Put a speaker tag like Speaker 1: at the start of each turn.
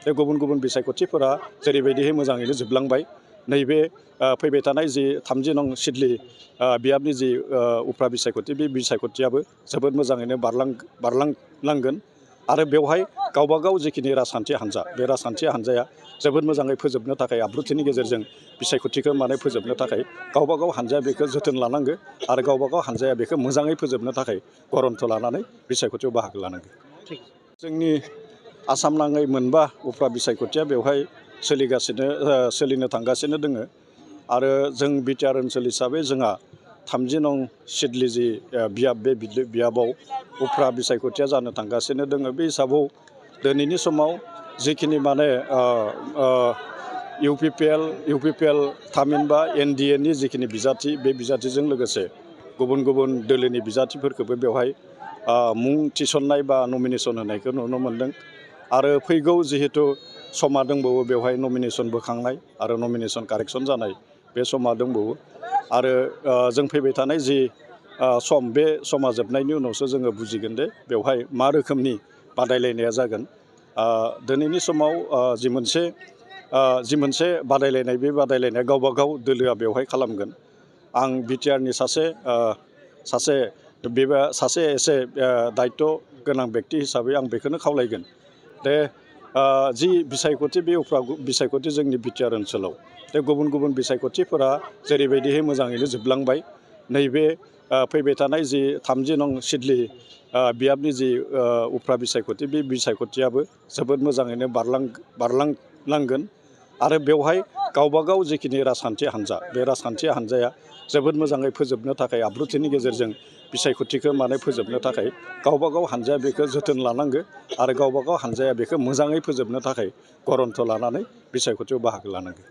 Speaker 1: बे गुबुन गुबुन बिसायख'थिफोरा जेरैबायदिहाय मोजाङैनो जोबलांबाय नैबे फैबाय थानाय जि 30 नं सिडली बियाबनि जि उफ्रा बिसायख'थि बे बिसायख'थियाबो जोबोद मोजाङैनो बारलांगोन आरो बेवहाय गावबागाव जिखिनि राजखान्थि हान्जा बे राजखान्थि हान्जाया जोबोद मोजाङै फोजोबनो थाखाय आब्रुथिनि गेजेरजों बिसायख'थिखौ फोजोबनो थाखाय गावबागाव हान्जाया बेखौ जोथोन लानांगौ आरो गावबागाव हान्जाया बेखौ मोजाङै फोजोबनो थाखाय गरन्थ लानानै बिसायख'थियाव बाहागो लानांगौ। जोंनि आसाम नाङै मोनबा उफ्रा बिसायख'थिया बेवहाय सोलिनो थांगासिनो दोङो आरो जों बिटिआर ओनसोल हिसाबै जोंहा 30 नं सिडली जि बियाब बे बियाबाव उफ्रा बिसायख'थिया जानो थांगासिनो दोङो। बे हिसाबाव दिनैनि समाव जिखिनि इउपिपिएल थामहिनबा एनडिएनि जिखिनि बिजाथि बे बिजाथिजों लोगोसे गुबुन गुबुन दोलोनि बिजाथिफोरखौबो बेवहाय मुं थिसननाय बा नमिनेसन होनायखौ नुनो मोन्दों आरो फैगौ जिहेतु समा दंबावो बेवहाय नमिनेसन बोखांनाय आरो नमिनेसन कारेक्सन जानाय बे समा दंबावो आरो जों फैबाय थानाय जि सम बे समा जोबनायनि उनावसो जोङो बुजिगोन दे बेवहाय मा रोखोमनि बादायलायनाया जागोन। दिनैनि समाव जि मोनसे बादायलायनाय बे बादायलायनाया गावबा गाव दोलोआ बेवहाय खालामगोन। आं बिटिआरनि सासे एसे दायित्व गोनां बेक्ति हिसाबै आं बेखौनो खावलायगोन दे जि बिसायख'थि बे उफ्रा बिसायख'थि जोंनि बिटिआर ओनसोलाव बे गुबुन गुबुन बिसायख'थिफोरा जेरैबायदिहाय मोजाङैनो जोबलांबाय नैबे फैबाय थानाय जि 30 नं सिडली बियाबनि जि उफ्रा बिसायख'थि बे बिसायख'थियाबो जोबोद मोजाङैनो बारलांगोन आरो बेवहाय गावबागाव जिखिनि राजखान्थि हान्जा बे राजखान्थि हान्जाया जोबोद मोजाङै फोजोबनो थाखाय आब्रुथिनि गेजेरजों बिसायख'थिखौ फोजोबनो थाखाय गावबागाव हान्जाया बेखौ जोथोन लानांगौ आरो गावबागाव हान्जाया बेखौ मोजाङै फोजोबनो थाखाय गरन्थ लानानै बिसायख'थियाव बाहागो लानांगौ।